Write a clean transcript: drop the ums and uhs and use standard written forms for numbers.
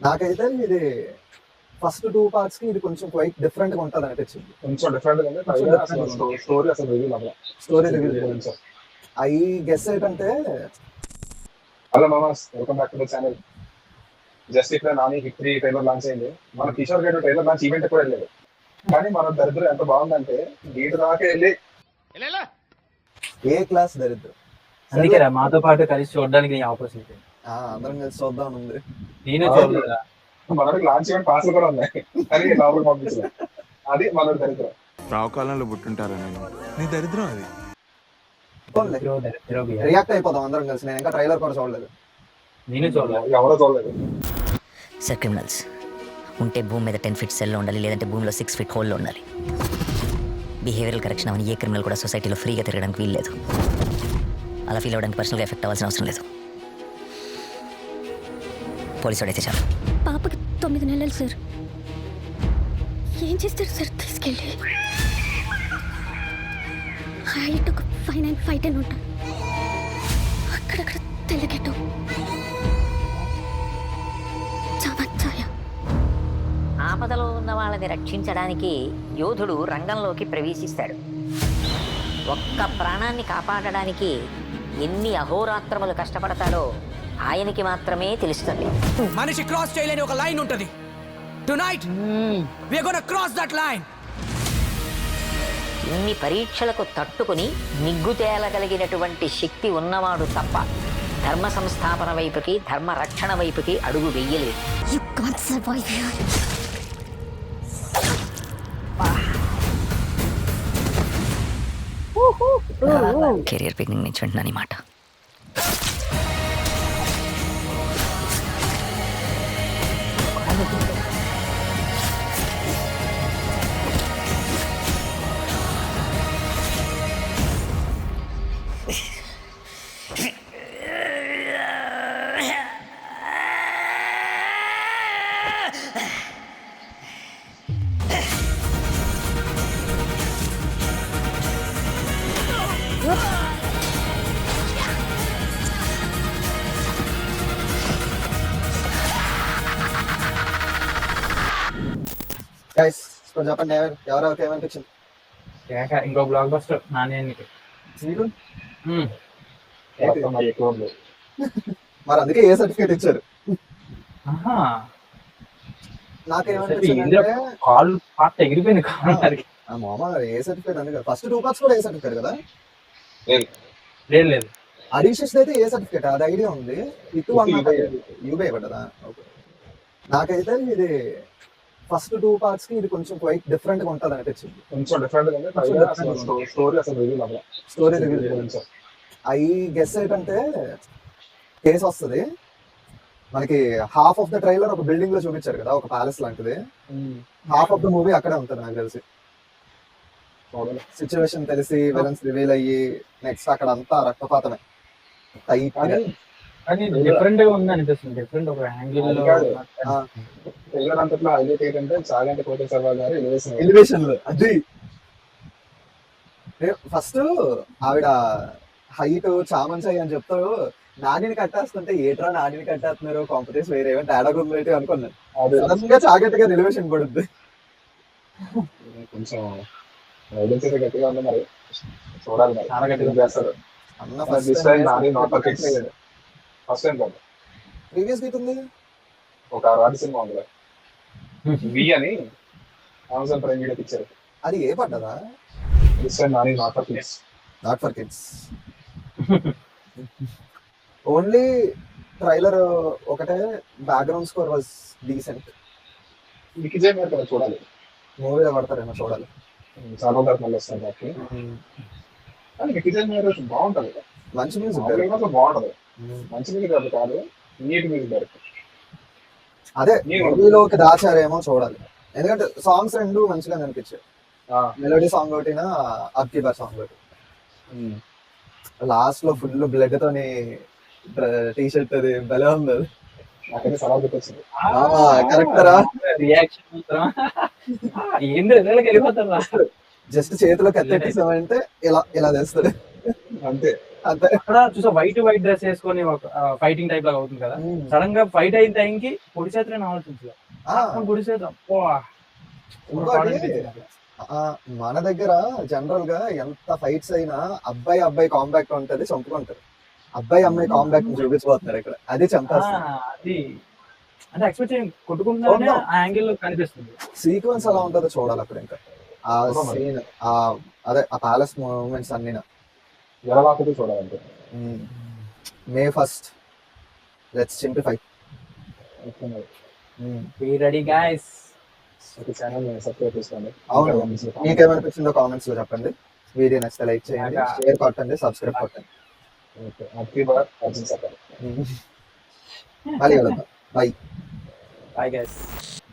నాకైతే ఇది first 2 parts కి ఇది కొంచెం క్వైట్ డిఫరెంట్ గా ఉంటది అనిపించింది. కొంచెం డిఫరెంట్ గా ఉంది. కొంచెం పైగా different అసలు గా ఉంది. స్టోరీ అసలు రివీల్ అవ్వలేదు. స్టోరీ రివీల్ గురించి ఐ గెస్ ఏంటంటే హలో మామాస్, welcome back to the channel. Just ఇక్కడ నాని హిట్ 3 ట్రైలర్ లాంచ్ అయింది. మన కిషోర్ గారు ట్రైలర్ లాంచ్ ఈవెంట్ కూడా వెళ్ళలేదు. కానీ మన దరిద్రం ఎంత బాగుందంటే గీట దాకా వెళ్ళి ఏ క్లాస్ దరిద్రం. అందుకే రా మాతో పాటు కలిసి చూడడానికి ఆపర్చునిటీ. అందరం కలిసి చూద్దాం ఉంది. నేనే చూడలేదా? మనకి లాంచ్ ఈవెంట్ పాసులు కూడా ఉన్నాయి, కానీ లోపలికి పంపించలేదు. అది మన దరిద్రం. రావుకాలంలో పుట్టుంటారా నేను? నీ దరిద్రం అది. రియాక్ట్ అయిపోదాం అందరం కలిసి. నేను ఇంకా ట్రైలర్ కూడా చూడలేదు. నేనే చూడలేదు. ఎవరో చూడలేదు. సార్, క్రిమినల్స్ ఉంటే భూమి మీద 10 ఫీట్ సెల్లో ఉండాలి, లేదంటే భూమిలో 6 ఫీట్ హోల్లో ఉండాలి. బిహేవియరల్ కరెక్షన్ అవని ఏ క్రిమినల్ కూడా సొసైటీలో ఫ్రీగా తిరగడానికి వీల్లేదు. అలా ఫీల్ అవ్వడానికి పర్సనల్గా ఎఫెక్ట్ అవ్వాల్సిన అవసరం లేదు. పోలీసు వాడైతే చాలు. పాపకి 9 నెలలు సార్. ఏం చేస్తారు సార్ తీసుకెళ్ళి? హైట్ ఒక 5'9", 5'10" ఉంటా. అక్కడక్కడ తెల్లగెట్టు చావచ్చాయ. ఆపదలో ఉన్న వాళ్ళని రక్షించడానికి యోధుడు రంగంలోకి ప్రవేశిస్తాడు. ఒక్క ప్రాణాన్ని కాపాడడానికి ఎన్ని అహోరాత్రములు కష్టపడతాడో ఆయనకి మాత్రమే తెలుస్తుంది. మనిషి క్రాస్ చేయలేని ఒక లైన్ ఉంటది. Tonight we are gonna cross that line. ఇన్ని పరీక్షలకు తట్టుకుని నిగ్గు తేలగలిగినటువంటి శక్తి ఉన్నవాడు తప్ప ధర్మ సంస్థాపన వైపుకి, ధర్మ రక్షణ వైపుకి అడుగు వెయ్యలేదు. You can't survive here. Career beginning నుంచి వింటున్నాను ఈ మాట. గైస్ చెప్పండి, ఎవరెవరికి ఏమనిపించింది? ఇంకో బ్లాక్ బస్టర్ నాని. నీకు? మొత్తం మరి ఎక్కువ ఉంది. మరి అందుకే ఏ సర్టిఫికేట్ ఇచ్చారు. నాకేమనిపించింది కాల్ పార్ట్ ఎగిరిపోయింది. మామ ఏ సర్టిఫికేట్ అందుకే ఫస్ట్ 2 పార్ట్స్ కూడా ఏ సర్టిఫికేట్ కదా? లేదు లేదు, అడిషన్స్ అయితే ఏ సర్టిఫికేట్ అది ఐడియా ఉంది. ఇటు యూబై పడ్డదా? నాకైతే ఇది ఫస్ట్ 2 పార్ట్స్ కి ఇది కొంచెం క్వైట్ డిఫరెంట్ గా ఉంటది అనిపించింది. కొంచెం డిఫరెంట్ గా ఉంది. పైగా అసలు స్టోరీ అసలు రివీల్ అవ్వలేదు. స్టోరీ రివీల్ గురించి ఐ గెస్ ఏంటంటే కేసు వస్తుంది మనకి. హాఫ్ ఆఫ్ ద ట్రైలర్ ఒక బిల్డింగ్ లో చూపించారు కదా, ఒక ప్యాలెస్ లాంటిది. హాఫ్ ఆఫ్ ద మూవీ అక్కడే ఉంటుంది నాకు తెలిసి. సిచ్యువేషన్ తెలిసి విలన్స్ రివీల్ అయ్యి నెక్స్ట్ అక్కడ అంతా రక్తపాతమే. కానీ డిఫరెంట్ గా ఉంది అనిపిస్తుంది. డిఫరెంట్ ఒక యాంగిల్ లో ట్రైలర్ అంతట్లో హైలైట్ ఏంటంటే చాగంటి కోటేశ్వరరావు గారు ఎలివేషన్ లో అది ఫస్ట్ ఆవిడ హైట్ చామంచాయి అని చెప్తూ నానిని కట్టేస్తుంటే ఏట్రా నానిని కట్టేస్తున్నారు, కాంపిటీషన్ వేరే ఏమైనా తేడా ఉంది అనుకున్నాను. సడన్ గా చాగంటి గారు ఎలివేషన్ పడుద్ది. కొంచెం వైలెన్స్ అయితే గట్టిగా ఉంది. మరి చూడాలి మరి చాలా గట్టిగా చేస్తారు. ఫస్ట్ టైం కాదు, ప్రీవియస్ గీట్ ఉంది ఒక రాడ్ సినిమా ఉంది వి అని అమెజాన్ ప్రైమ్ వీడియోకి ఇచ్చారు. అది ఏ పడ్డదా? This time Nani not for kids. Not for kids. Only trailer ఒకటే. Background score was decent. వికిజే మీద కదా చూడాలి. మూవీలో పడతారేమో చూడాలి. చాలా రోజులు మళ్ళీ వస్తాను కాబట్టి. కానీ వికిజే మీద బాగుంటది. మంచి మ్యూజిక్ బాగుంటది. మంచి మ్యూజిక్ కాదు, నీట్ మ్యూజిక్ డైరెక్టర్. అదే మూవీలోకి దాచారేమో చూడాలి. ఎందుకంటే సాంగ్స్ రెండు మంచిగా అనిపించాయి. మెలోడీ సాంగ్ ఒకటినా అబ్కి బార్ సాంగ్ ఒకటి. లాస్ట్ లో ఫుల్ బ్లడ్ తోని టీ షర్ట్ అది భలే ఉంది. కరెక్టరా? రియాక్షన్ ఏంది వెళ్ళిపోతారా? జస్ట్ చేతిలో కత్తెట్టేసామంటే ఇలా ఇలా తెస్తాడు. అంతే. అంతే. అక్కడ చూసా వైట్ డ్రెస్ వేసుకొని ఒక ఫైటింగ్ టైప్ లాగా అవుతుంది కదా, ఉమ్. సడన్ గా ఫైట్ అయిన టైంకి పొడి చేతులని ఆలోచించలేదు. ఆ, పొడి చేద్దాం ఇంకోటి, మన దగ్గర జనరల్ గా ఎంత ఫైట్స్ అయినా అబ్బాయి అబ్బాయి కాంబాక్ట్ ఉంటది, చంపుకుంటారు. అబ్బాయి అమ్మాయి కాంబాక్ట్ చూపించబోతున్నారు ఇక్కడ, అది చంపేస్తుంది. అది అంటే ఎక్స్పెక్ట్ చేయం, కొట్టుకుంటున్నారనే చూద్దాం. ఆ యాంగిల్ లో కనిపిస్తుంది. సీక్వెన్స్ ఎలా ఉంటుందో చూడాలి అక్కడ ఇంకా. ఆ సీన్, అదే ఆ ప్యాలెస్ మూమెంట్స్ అన్ని. ఎలా లాక్కుతో చూడాలంటే May 1st, let's simplify. Be ready guys. Channel subscribe చేసుకోండి. అవును, మీకేమనిపించిందో కామెంట్స్ లో చెప్పండి. వీడియో నచ్చితే లైక్ చేయండి, షేర్ కొట్టండి, సబ్స్క్రైబ్ కొట్టండి. అర్జున్ సర్కార్. మళ్ళీ వెళ్దాం. బై. Bye guys.